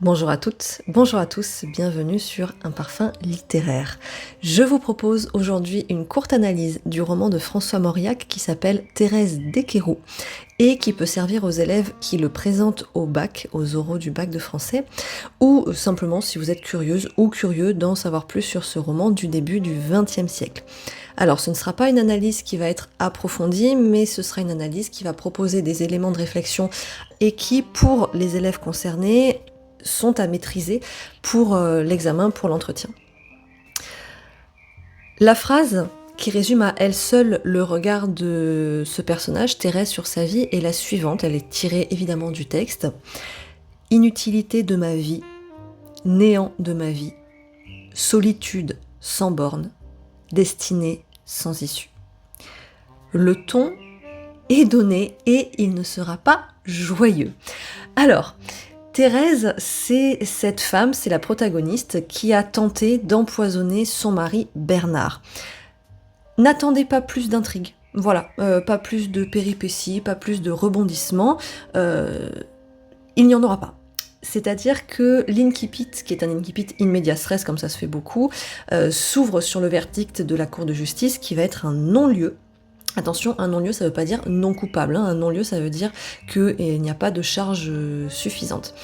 Bonjour à toutes, bonjour à tous, bienvenue sur Un parfum littéraire. Je vous propose aujourd'hui une courte analyse du roman de François Mauriac qui s'appelle Thérèse d'Équerroux et qui peut servir aux élèves qui le présentent au bac, aux oraux du bac de français, ou simplement si vous êtes curieuse ou curieux d'en savoir plus sur ce roman du début du XXe siècle. Alors ce ne sera pas une analyse qui va être approfondie, mais ce sera une analyse qui va proposer des éléments de réflexion et qui, pour les élèves concernés, sont à maîtriser pour l'examen, pour l'entretien. La phrase qui résume à elle seule le regard de ce personnage, Thérèse, sur sa vie, est la suivante. Elle est tirée évidemment du texte. Inutilité de ma vie, néant de ma vie, solitude sans borne, destinée sans issue. Le ton est donné et il ne sera pas joyeux. Alors, Thérèse, c'est cette femme, c'est la protagoniste qui a tenté d'empoisonner son mari Bernard. N'attendez pas plus d'intrigue, voilà, pas plus de péripéties, pas plus de rebondissements, il n'y en aura pas. C'est-à-dire que l'incipit, qui est un incipit in medias res, comme ça se fait beaucoup, s'ouvre sur le verdict de la Cour de justice qui va être un non-lieu. Attention, un non-lieu, ça ne veut pas dire non coupable, hein. Un non-lieu, ça veut dire qu'il n'y a pas de charge suffisante.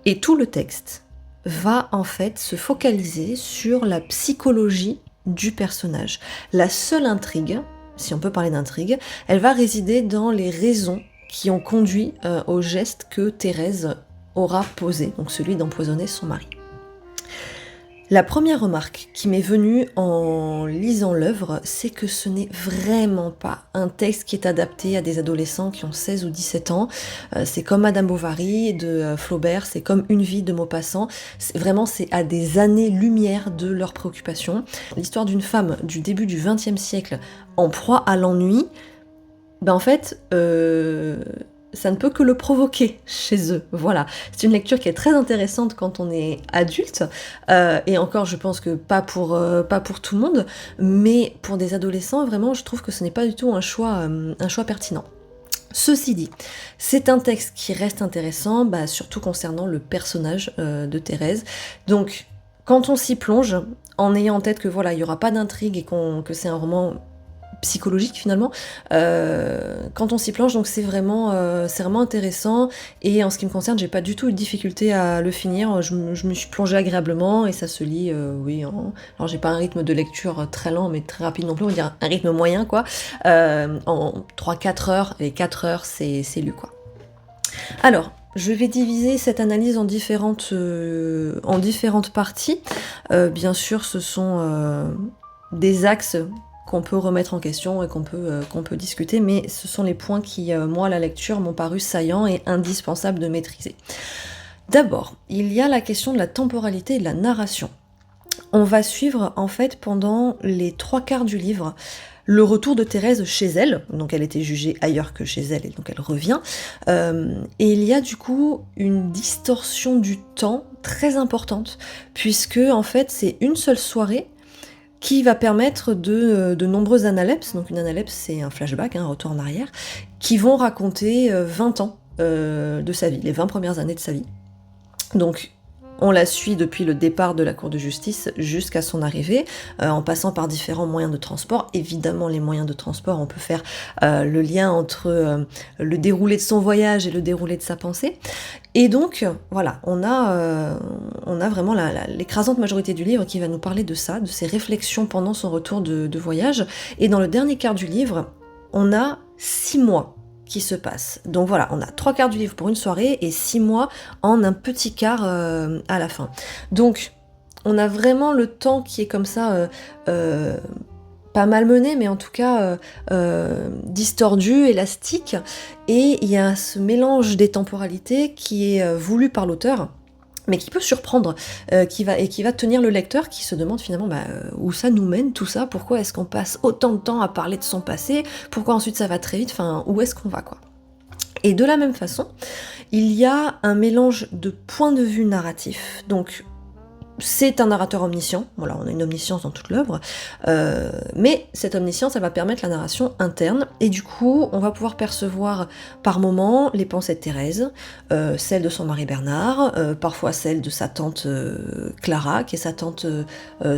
Et tout le texte va en fait se focaliser sur la psychologie du personnage. La seule intrigue, si on peut parler d'intrigue, elle va résider dans les raisons qui ont conduit au geste que Thérèse aura posé, donc celui d'empoisonner son mari. La première remarque qui m'est venue en lisant l'œuvre, c'est que ce n'est vraiment pas un texte qui est adapté à des adolescents qui ont 16 ou 17 ans. C'est comme Madame Bovary de Flaubert, c'est comme Une vie de Maupassant. C'est à des années-lumière de leurs préoccupations. L'histoire d'une femme du début du XXe siècle en proie à l'ennui, en fait, ça ne peut que le provoquer chez eux, voilà. C'est une lecture qui est très intéressante quand on est adulte, et encore je pense que pas pour tout le monde, mais pour des adolescents, vraiment je trouve que ce n'est pas du tout un choix pertinent. Ceci dit, c'est un texte qui reste intéressant, surtout concernant le personnage de Thérèse, donc quand on s'y plonge, en ayant en tête que voilà, il n'y aura pas d'intrigue et que c'est un roman psychologique finalement, quand on s'y plonge, donc c'est vraiment intéressant, et en ce qui me concerne, j'ai pas du tout eu de difficulté à le finir, je me suis plongée agréablement et ça se lit, alors j'ai pas un rythme de lecture très lent mais très rapide non plus, on va dire un rythme moyen quoi, en 3-4 heures, et 4 heures c'est lu quoi. Alors, je vais diviser cette analyse en différentes parties, bien sûr ce sont des axes qu'on peut remettre en question et qu'on peut discuter, mais ce sont les points qui, moi, à la lecture, m'ont paru saillants et indispensables de maîtriser. D'abord, il y a la question de la temporalité et de la narration. On va suivre, en fait, pendant les 3/4 du livre, le retour de Thérèse chez elle, donc elle était jugée ailleurs que chez elle, et donc elle revient, et il y a du coup une distorsion du temps très importante, puisque, en fait, c'est une seule soirée qui va permettre de nombreuses analepses, donc une analepse c'est un flashback, un retour en arrière, qui vont raconter 20 ans de sa vie, les 20 premières années de sa vie. Donc on la suit depuis le départ de la Cour de justice jusqu'à son arrivée, en passant par différents moyens de transport. Évidemment, les moyens de transport, on peut faire le lien entre le déroulé de son voyage et le déroulé de sa pensée. Et donc, voilà, on a vraiment l'écrasante majorité du livre qui va nous parler de ça, de ses réflexions pendant son retour de voyage. Et dans le dernier quart du livre, on a 6 mois qui se passent. Donc voilà, on a 3/4 du livre pour une soirée et 6 mois en un petit quart à la fin. Donc, on a vraiment le temps qui est comme ça, pas malmené, mais en tout cas distordu, élastique, et il y a ce mélange des temporalités qui est voulu par l'auteur, mais qui peut surprendre, qui va tenir le lecteur qui se demande finalement où ça nous mène tout ça, pourquoi est-ce qu'on passe autant de temps à parler de son passé, pourquoi ensuite ça va très vite, enfin où est-ce qu'on va quoi. Et de la même façon, il y a un mélange de points de vue narratifs, donc c'est un narrateur omniscient, voilà, on a une omniscience dans toute l'œuvre, mais cette omniscience, elle va permettre la narration interne, et du coup, on va pouvoir percevoir par moments les pensées de Thérèse, celles de son mari Bernard, parfois celles de sa tante Clara, qui est sa tante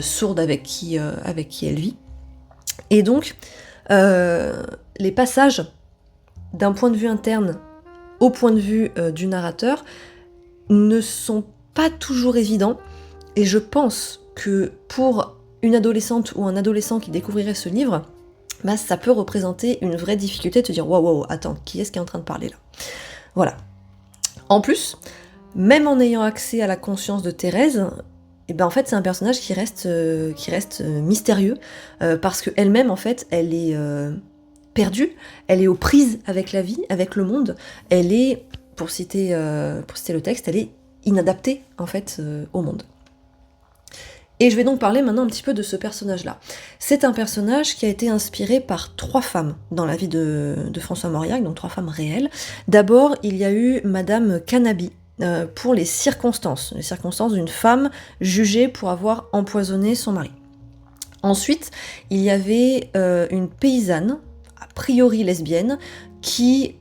sourde avec qui elle vit. Et donc, les passages d'un point de vue interne au point de vue du narrateur ne sont pas toujours évidents, et je pense que pour une adolescente ou un adolescent qui découvrirait ce livre, bah, ça peut représenter une vraie difficulté de te dire waouh, attends, qui est-ce qui est en train de parler là? Voilà. En plus, même en ayant accès à la conscience de Thérèse, et ben en fait c'est un personnage qui reste mystérieux, parce qu'elle-même en fait elle est perdue, elle est aux prises avec la vie, avec le monde, elle est, pour citer le texte, elle est inadaptée en fait au monde. Et je vais donc parler maintenant un petit peu de ce personnage-là. C'est un personnage qui a été inspiré par 3 femmes dans la vie de François Mauriac, donc 3 femmes réelles. D'abord, il y a eu Madame Cannabis, pour les circonstances d'une femme jugée pour avoir empoisonné son mari. Ensuite, il y avait une paysanne, a priori lesbienne, qui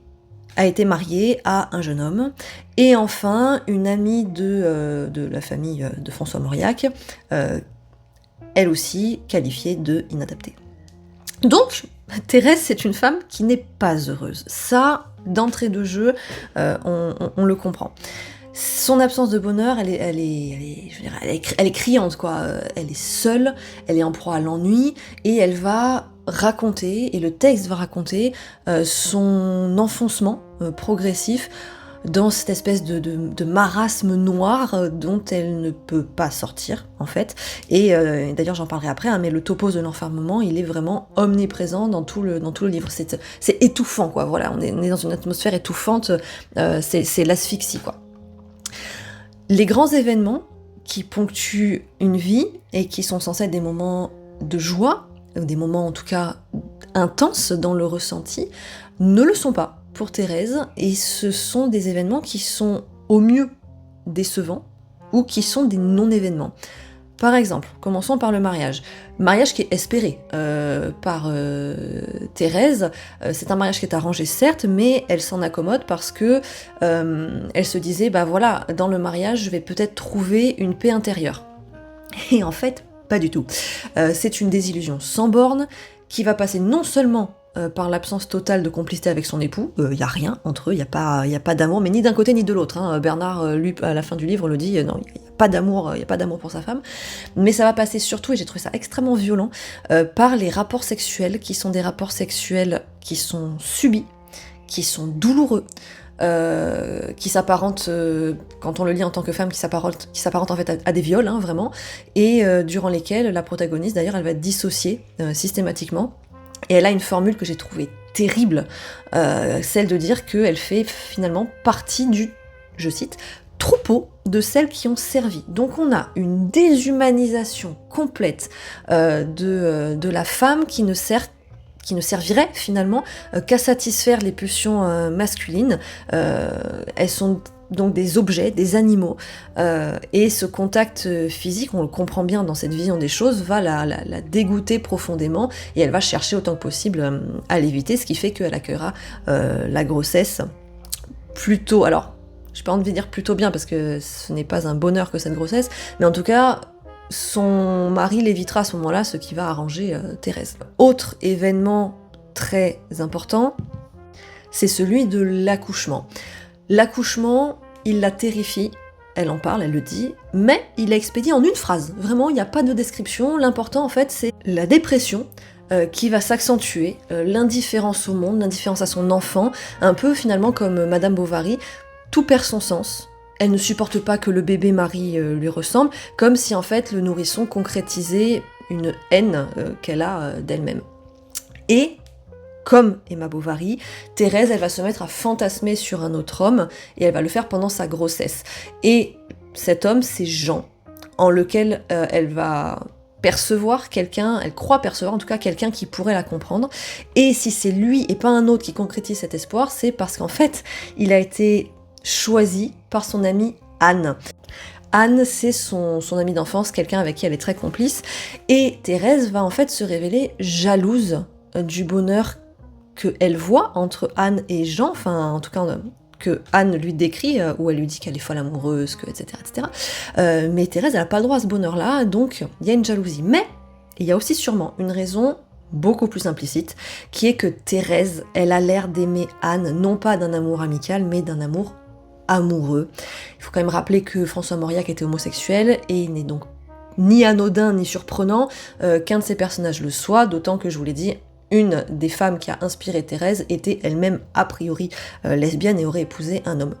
a été mariée à un jeune homme. Et enfin, une amie de la famille de François Mauriac, elle aussi qualifiée de inadaptée. Donc, Thérèse, c'est une femme qui n'est pas heureuse. Ça, d'entrée de jeu, on le comprend. Son absence de bonheur, elle est criante, quoi. Elle est seule, elle est en proie à l'ennui, et elle va raconter, et le texte va raconter, son enfoncement progressif dans cette espèce de marasme noir dont elle ne peut pas sortir, en fait. Et d'ailleurs, j'en parlerai après, hein, mais le topos de l'enfermement, il est vraiment omniprésent dans tout le livre. C'est étouffant, quoi. Voilà, on est dans une atmosphère étouffante, c'est l'asphyxie, quoi. Les grands événements qui ponctuent une vie et qui sont censés être des moments de joie, des moments en tout cas intenses dans le ressenti, ne le sont pas pour Thérèse, et ce sont des événements qui sont au mieux décevants ou qui sont des non-événements. Par exemple, commençons par le mariage. Mariage qui est espéré par Thérèse. C'est un mariage qui est arrangé, certes, mais elle s'en accommode parce que elle se disait, bah voilà, dans le mariage, je vais peut-être trouver une paix intérieure. Et en fait, pas du tout. C'est une désillusion sans borne qui va passer non seulement par l'absence totale de complicité avec son époux, il n'y a rien entre eux, il n'y a pas d'amour, mais ni d'un côté ni de l'autre, hein. Bernard, lui, à la fin du livre, le dit, non, il n'y a pas d'amour pour sa femme, mais ça va passer surtout, et j'ai trouvé ça extrêmement violent, par les rapports sexuels, qui sont des rapports sexuels qui sont subis, qui sont douloureux, qui s'apparentent, quand on le lit en tant que femme, qui s'apparentent en fait à des viols, hein, vraiment, et durant lesquels la protagoniste, d'ailleurs, elle va être dissociée systématiquement. Et elle a une formule que j'ai trouvée terrible, celle de dire qu'elle fait finalement partie du, je cite, troupeau de celles qui ont servi. Donc on a une déshumanisation complète de la femme qui ne servirait finalement qu'à satisfaire les pulsions masculines. Elles sont donc des objets, des animaux, et ce contact physique, on le comprend bien dans cette vision des choses, va la dégoûter profondément, et elle va chercher autant que possible à l'éviter, ce qui fait qu'elle accueillera la grossesse plutôt, alors j'ai pas envie de dire plutôt bien, parce que ce n'est pas un bonheur que cette grossesse, mais en tout cas, son mari l'évitera à ce moment-là, ce qui va arranger Thérèse. Autre événement très important, c'est celui de l'accouchement. L'accouchement, il la terrifie, elle en parle, elle le dit, mais il l'a expédié en une phrase. Vraiment, il n'y a pas de description. L'important, en fait, c'est la dépression qui va s'accentuer, l'indifférence au monde, l'indifférence à son enfant, un peu finalement comme Madame Bovary, tout perd son sens. Elle ne supporte pas que le bébé Marie lui ressemble, comme si en fait le nourrisson concrétisait une haine qu'elle a d'elle-même. Et comme Emma Bovary, Thérèse, elle va se mettre à fantasmer sur un autre homme, et elle va le faire pendant sa grossesse. Et cet homme, c'est Jean, en lequel elle va percevoir quelqu'un, elle croit percevoir en tout cas quelqu'un qui pourrait la comprendre. Et si c'est lui et pas un autre qui concrétise cet espoir, c'est parce qu'en fait, il a été choisi par son amie Anne. Anne, c'est son amie d'enfance, quelqu'un avec qui elle est très complice, et Thérèse va en fait se révéler jalouse du bonheur qu'elle voit entre Anne et Jean, enfin en tout cas que Anne lui décrit, où elle lui dit qu'elle est folle amoureuse, etc. etc. Mais Thérèse, elle n'a pas le droit à ce bonheur-là, donc il y a une jalousie. Mais il y a aussi sûrement une raison beaucoup plus implicite, qui est que Thérèse, elle a l'air d'aimer Anne, non pas d'un amour amical, mais d'un amour amoureux. Il faut quand même rappeler que François Mauriac était homosexuel, et il n'est donc ni anodin ni surprenant qu'un de ses personnages le soit, d'autant que je vous l'ai dit, une des femmes qui a inspiré Thérèse était elle-même a priori lesbienne et aurait épousé un homme.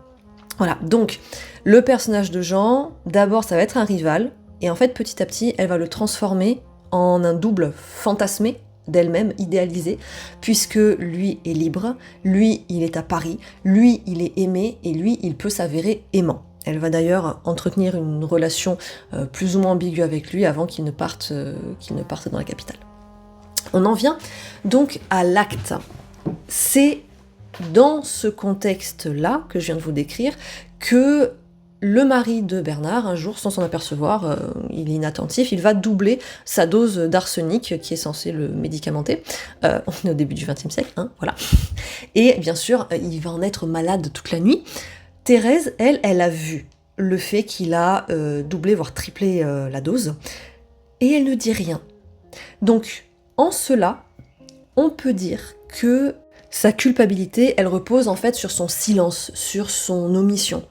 Voilà, donc le personnage de Jean, d'abord ça va être un rival, et en fait petit à petit elle va le transformer en un double fantasmé d'elle-même, idéalisé, puisque lui est libre, lui il est à Paris, lui il est aimé, et lui il peut s'avérer aimant. Elle va d'ailleurs entretenir une relation plus ou moins ambiguë avec lui avant qu'il ne parte dans la capitale. On en vient donc à l'acte. C'est dans ce contexte-là que je viens de vous décrire que le mari de Bernard, un jour, sans s'en apercevoir, il est inattentif, il va doubler sa dose d'arsenic qui est censé le médicamenter. On est au début du XXe siècle, hein, voilà. Et bien sûr, il va en être malade toute la nuit. Thérèse, elle a vu le fait qu'il a doublé, voire triplé la dose, et elle ne dit rien. Donc, en cela, on peut dire que sa culpabilité, elle repose en fait sur son silence, sur son omission.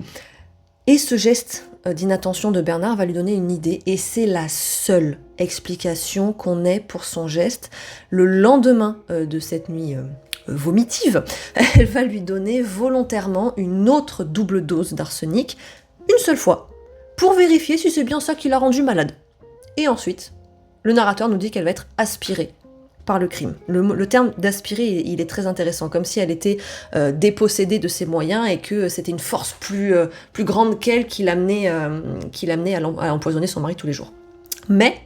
Et ce geste d'inattention de Bernard va lui donner une idée, et c'est la seule explication qu'on ait pour son geste. Le lendemain de cette nuit vomitive, elle va lui donner volontairement une autre double dose d'arsenic, une seule fois, pour vérifier si c'est bien ça qui l'a rendue malade. Et ensuite, le narrateur nous dit qu'elle va être aspirée par le crime. Le terme d'aspirer, il est très intéressant, comme si elle était dépossédée de ses moyens et que c'était une force plus grande qu'elle qui l'amenait à empoisonner son mari tous les jours. Mais,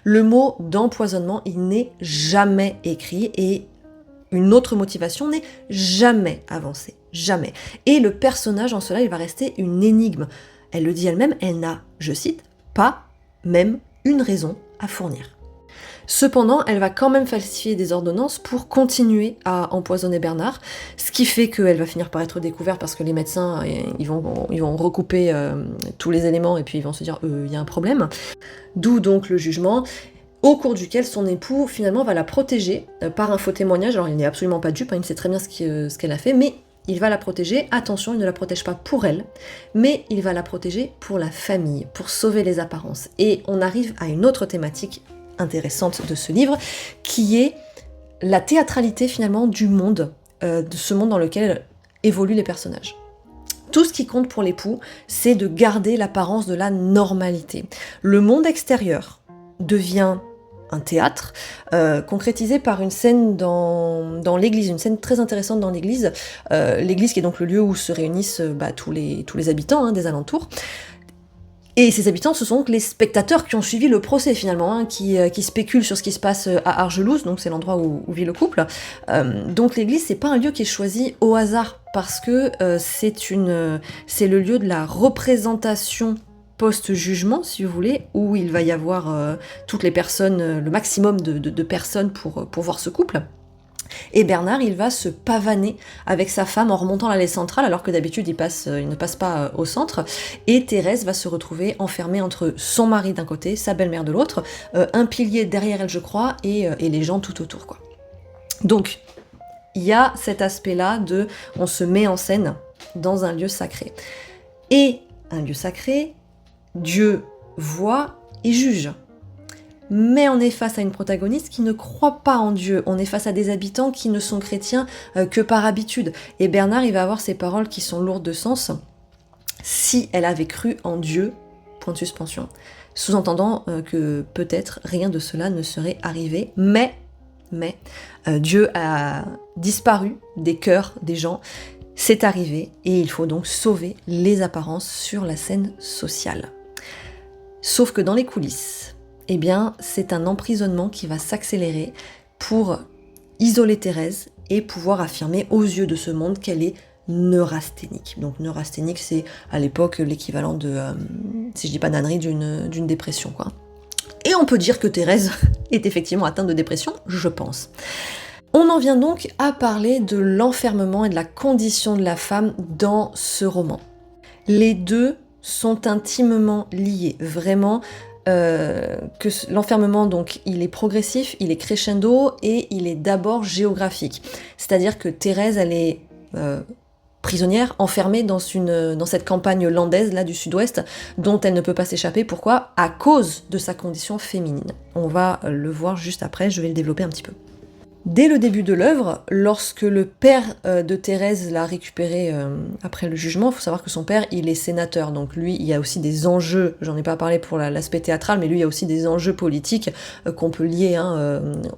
le mot d'empoisonnement, il n'est jamais écrit, et une autre motivation n'est jamais avancée. Jamais. Et le personnage en cela, il va rester une énigme. Elle le dit elle-même, elle n'a, je cite, pas même une raison à fournir. Cependant, elle va quand même falsifier des ordonnances pour continuer à empoisonner Bernard, ce qui fait qu'elle va finir par être découverte parce que les médecins ils vont recouper tous les éléments et puis ils vont se dire il y a un problème. D'où donc le jugement, au cours duquel son époux finalement va la protéger par un faux témoignage. Alors il n'est absolument pas dupe, il sait très bien ce qu'elle a fait, mais il va la protéger. Attention, il ne la protège pas pour elle, mais il va la protéger pour la famille, pour sauver les apparences. Et on arrive à une autre thématique intéressante de ce livre, qui est la théâtralité finalement du monde, de ce monde dans lequel évoluent les personnages. Tout ce qui compte pour l'époux, c'est de garder l'apparence de la normalité. Le monde extérieur devient un théâtre, concrétisé par une scène dans l'église, une scène très intéressante dans l'église, l'église qui est donc le lieu où se réunissent tous les habitants des alentours. Et ces habitants, ce sont donc les spectateurs qui ont suivi le procès finalement, qui spéculent sur ce qui se passe à Argelouz, donc c'est l'endroit où vit le couple. Donc l'église, c'est pas un lieu qui est choisi au hasard, parce que c'est le lieu de la représentation post-jugement, si vous voulez, où il va y avoir toutes les personnes, le maximum de personnes pour voir ce couple. Et Bernard, il va se pavaner avec sa femme en remontant l'allée centrale, alors que d'habitude il ne passe pas au centre, et Thérèse va se retrouver enfermée entre son mari d'un côté, sa belle-mère de l'autre, un pilier derrière elle je crois, et les gens tout autour, quoi. Donc, il y a cet aspect-là de on se met en scène dans un lieu sacré. Et un lieu sacré, Dieu voit et juge. Mais on est face à une protagoniste qui ne croit pas en Dieu. On est face à des habitants qui ne sont chrétiens que par habitude. Et Bernard, il va avoir ces paroles qui sont lourdes de sens. Si elle avait cru en Dieu, point de suspension. Sous-entendant que peut-être rien de cela ne serait arrivé. Mais Dieu a disparu des cœurs des gens. C'est arrivé et il faut donc sauver les apparences sur la scène sociale. Sauf que dans les coulisses, eh bien, c'est un emprisonnement qui va s'accélérer pour isoler Thérèse et pouvoir affirmer aux yeux de ce monde qu'elle est neurasthénique. Donc neurasthénique, c'est à l'époque l'équivalent de, si je dis pas d'ânerie, d'une dépression, quoi. Et on peut dire que Thérèse est effectivement atteinte de dépression, je pense. On en vient donc à parler de l'enfermement et de la condition de la femme dans ce roman. Les deux sont intimement liés, vraiment. Que l'enfermement, donc, il est progressif, il est crescendo et il est d'abord géographique. C'est-à-dire que Thérèse, elle est prisonnière, enfermée dans cette campagne landaise là du sud-ouest, dont elle ne peut pas s'échapper. Pourquoi ? À cause de sa condition féminine. On va le voir juste après, je vais le développer un petit peu. Dès le début de l'œuvre, lorsque le père de Thérèse l'a récupérée après le jugement, il faut savoir que son père, il est sénateur, donc lui, il y a aussi des enjeux, j'en ai pas parlé pour l'aspect théâtral, mais lui, il y a aussi des enjeux politiques qu'on peut lier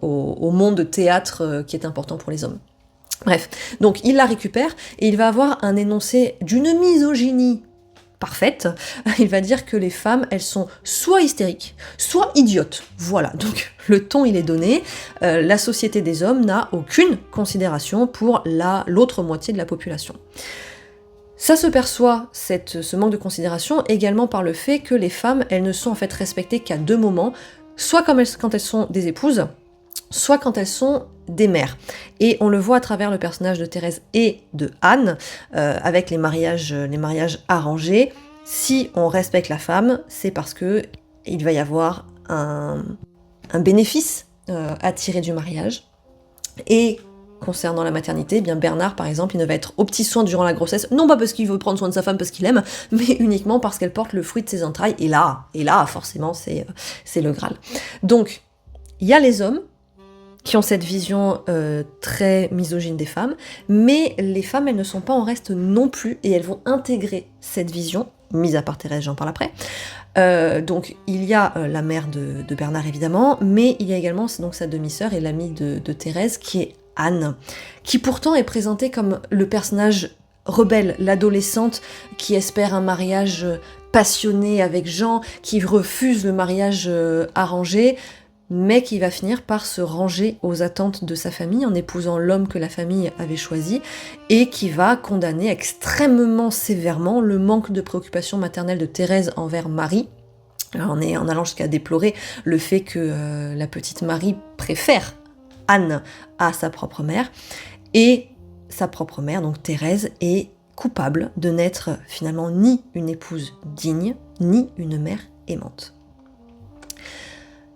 au monde théâtre qui est important pour les hommes. Bref, donc il la récupère, et il va avoir un énoncé d'une misogynie parfaite. Il va dire que les femmes, elles sont soit hystériques, soit idiotes. Voilà, donc le ton il est donné. La société des hommes n'a aucune considération pour l'autre moitié de la population. Ça se perçoit, ce manque de considération, également par le fait que les femmes, elles ne sont en fait respectées qu'à deux moments, soit quand elles sont des épouses, soit quand elles sont des mères. Et on le voit à travers le personnage de Thérèse et de Anne, avec les mariages arrangés. Si on respecte la femme, c'est parce que il va y avoir un bénéfice à tirer du mariage. Et concernant la maternité, eh bien Bernard, par exemple, il ne va être aux petits soins durant la grossesse, non pas parce qu'il veut prendre soin de sa femme parce qu'il aime, mais uniquement parce qu'elle porte le fruit de ses entrailles. Et là, forcément, c'est le Graal. Donc, il y a les hommes qui ont cette vision très misogyne des femmes, mais les femmes, elles ne sont pas en reste non plus, et elles vont intégrer cette vision, mise à part Thérèse, j'en parle après. Donc il y a la mère de Bernard évidemment, mais il y a également donc sa demi-sœur et l'amie de Thérèse qui est Anne, qui pourtant est présentée comme le personnage rebelle, l'adolescente qui espère un mariage passionné avec Jean, qui refuse le mariage arrangé, mais qui va finir par se ranger aux attentes de sa famille en épousant l'homme que la famille avait choisi, et qui va condamner extrêmement sévèrement le manque de préoccupation maternelle de Thérèse envers Marie, en allant jusqu'à déplorer le fait que la petite Marie préfère Anne à sa propre mère, et sa propre mère, donc Thérèse, est coupable de n'être finalement ni une épouse digne, ni une mère aimante.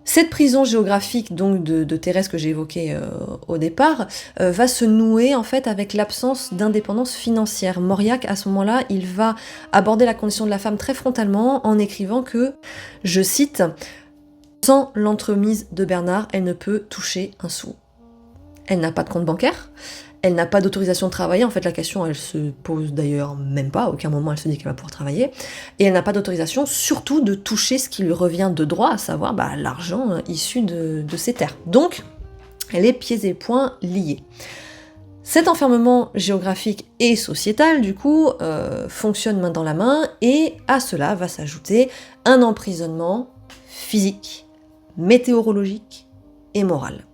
Cette prison géographique donc de Thérèse que j'ai évoquée au départ va se nouer en fait avec l'absence d'indépendance financière. Mauriac, à ce moment-là, il va aborder la condition de la femme très frontalement en écrivant que, je cite, « Sans l'entremise de Bernard, elle ne peut toucher un sou. Elle n'a pas de compte bancaire, elle n'a pas d'autorisation de travailler, en fait la question elle se pose d'ailleurs même pas, à aucun moment elle se dit qu'elle va pouvoir travailler, et elle n'a pas d'autorisation surtout de toucher ce qui lui revient de droit, à savoir l'argent issu de ses terres. Donc elle est pieds et poings liée. Cet enfermement géographique et sociétal, du coup, fonctionne main dans la main, et à cela va s'ajouter un emprisonnement physique, météorologique et moral.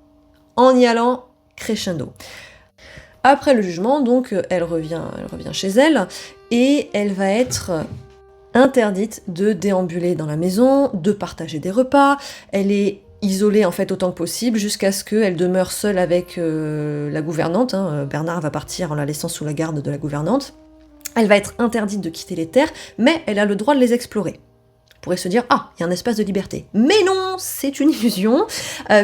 En y allant crescendo. Après le jugement, donc, elle revient chez elle, et elle va être interdite de déambuler dans la maison, de partager des repas, elle est isolée en fait autant que possible, jusqu'à ce qu'elle demeure seule avec la gouvernante, Bernard va partir en la laissant sous la garde de la gouvernante, elle va être interdite de quitter les terres, mais elle a le droit de les explorer. On pourrait se dire, il y a un espace de liberté. Mais non, c'est une illusion,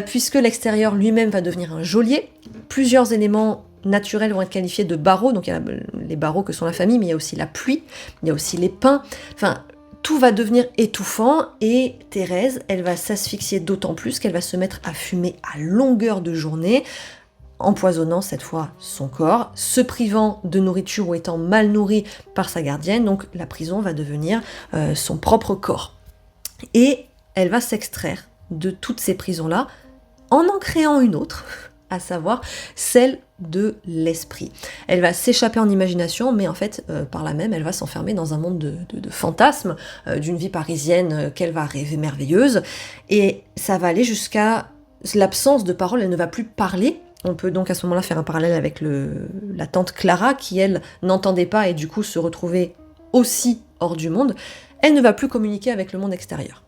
puisque l'extérieur lui-même va devenir un geôlier, plusieurs éléments naturels vont être qualifiés de barreaux, donc il y a les barreaux que sont la famille, mais il y a aussi la pluie, il y a aussi les pins, enfin tout va devenir étouffant, et Thérèse, elle va s'asphyxier d'autant plus qu'elle va se mettre à fumer à longueur de journée, empoisonnant cette fois son corps, se privant de nourriture ou étant mal nourrie par sa gardienne, donc la prison va devenir son propre corps. Et elle va s'extraire de toutes ces prisons-là en créant une autre, à savoir celle de l'esprit. Elle va s'échapper en imagination, mais en fait, par là même, elle va s'enfermer dans un monde de fantasmes, d'une vie parisienne qu'elle va rêver merveilleuse, et ça va aller jusqu'à l'absence de parole, elle ne va plus parler, On peut donc à ce moment-là faire un parallèle avec la tante Clara, qui elle n'entendait pas et du coup se retrouvait aussi hors du monde. Elle ne va plus communiquer avec le monde extérieur.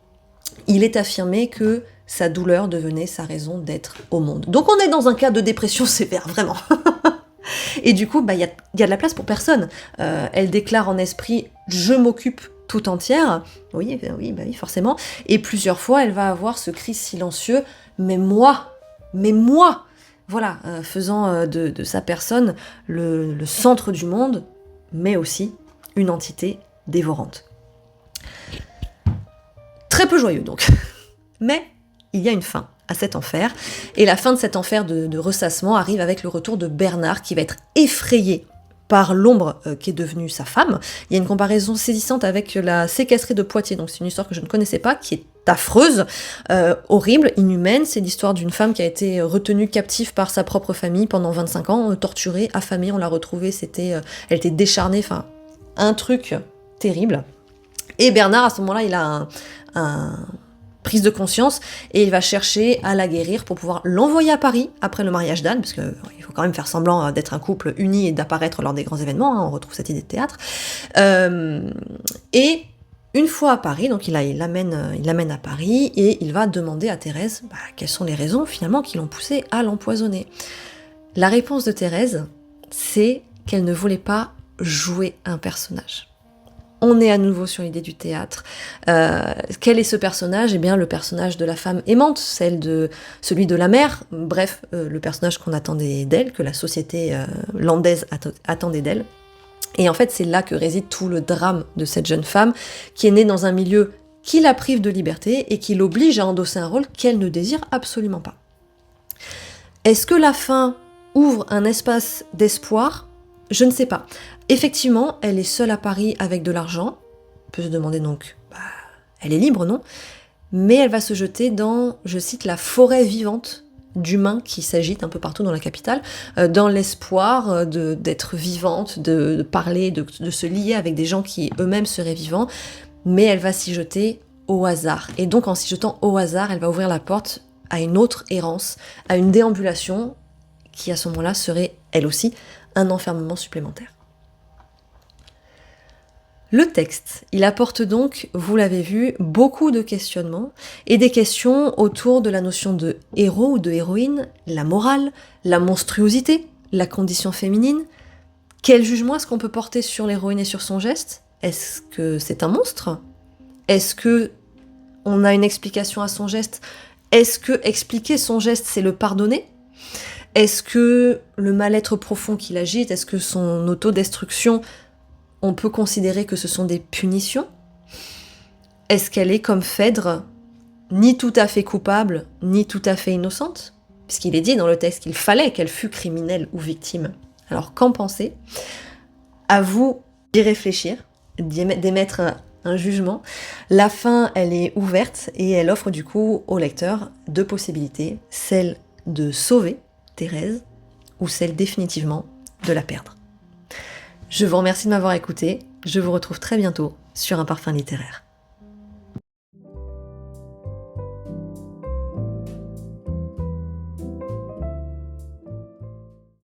Il est affirmé que sa douleur devenait sa raison d'être au monde. Donc on est dans un cas de dépression sévère, vraiment. Et du coup, il y a de la place pour personne. Elle déclare en esprit « je m'occupe tout entière ». Oui, forcément. Et plusieurs fois, elle va avoir ce cri silencieux « mais moi !» Voilà, faisant de sa personne le centre du monde, mais aussi une entité dévorante. Très peu joyeux donc. Mais il y a une fin à cet enfer, et la fin de cet enfer de ressassement arrive avec le retour de Bernard, qui va être effrayé par l'ombre qui est devenue sa femme. Il y a une comparaison saisissante avec la séquestrée de Poitiers, donc c'est une histoire que je ne connaissais pas, qui est affreuse, horrible, inhumaine. C'est l'histoire d'une femme qui a été retenue captive par sa propre famille pendant 25 ans, torturée, affamée, on l'a retrouvée, elle était décharnée, enfin, un truc terrible. Et Bernard, à ce moment-là, il a un prise de conscience, et il va chercher à la guérir pour pouvoir l'envoyer à Paris après le mariage d'Anne, parce qu'il faut quand même faire semblant d'être un couple uni et d'apparaître lors des grands événements, hein, on retrouve cette idée de théâtre. Et une fois à Paris, donc il l'amène à Paris, et il va demander à Thérèse quelles sont les raisons finalement qui l'ont poussé à l'empoisonner. La réponse de Thérèse, c'est qu'elle ne voulait pas jouer un personnage. On est à nouveau sur l'idée du théâtre. Quel est ce personnage ? Eh bien, le personnage de la femme aimante, celui de la mère, bref, le personnage qu'on attendait d'elle, que la société landaise attendait d'elle. Et en fait, c'est là que réside tout le drame de cette jeune femme, qui est née dans un milieu qui la prive de liberté et qui l'oblige à endosser un rôle qu'elle ne désire absolument pas. Est-ce que la fin ouvre un espace d'espoir ? Je ne sais pas. Effectivement, elle est seule à Paris avec de l'argent. On peut se demander donc, elle est libre, non ? Mais elle va se jeter dans, je cite, la forêt vivante d'humains qui s'agitent un peu partout dans la capitale, dans l'espoir d'être vivante, de parler, de se lier avec des gens qui eux-mêmes seraient vivants. Mais elle va s'y jeter au hasard. Et donc en s'y jetant au hasard, elle va ouvrir la porte à une autre errance, à une déambulation qui à ce moment-là serait, elle aussi, un enfermement supplémentaire. Le texte, il apporte donc, vous l'avez vu, beaucoup de questionnements, et des questions autour de la notion de héros ou de héroïne, la morale, la monstruosité, la condition féminine. Quel jugement est-ce qu'on peut porter sur l'héroïne et sur son geste ? Est-ce que c'est un monstre ? Est-ce que on a une explication à son geste ? Est-ce que expliquer son geste, c'est le pardonner ? Est-ce que le mal-être profond qui l'agite, est-ce que son autodestruction, on peut considérer que ce sont des punitions ? Est-ce qu'elle est, comme Phèdre, ni tout à fait coupable, ni tout à fait innocente ? Puisqu'il est dit dans le texte qu'il fallait qu'elle fût criminelle ou victime. Alors qu'en penser ? À vous d'y réfléchir, d'émettre un jugement. La fin, elle est ouverte et elle offre du coup au lecteur deux possibilités, celle de sauver Thérèse ou celle définitivement de la perdre. Je vous remercie de m'avoir écouté, je vous retrouve très bientôt sur Un Parfum Littéraire.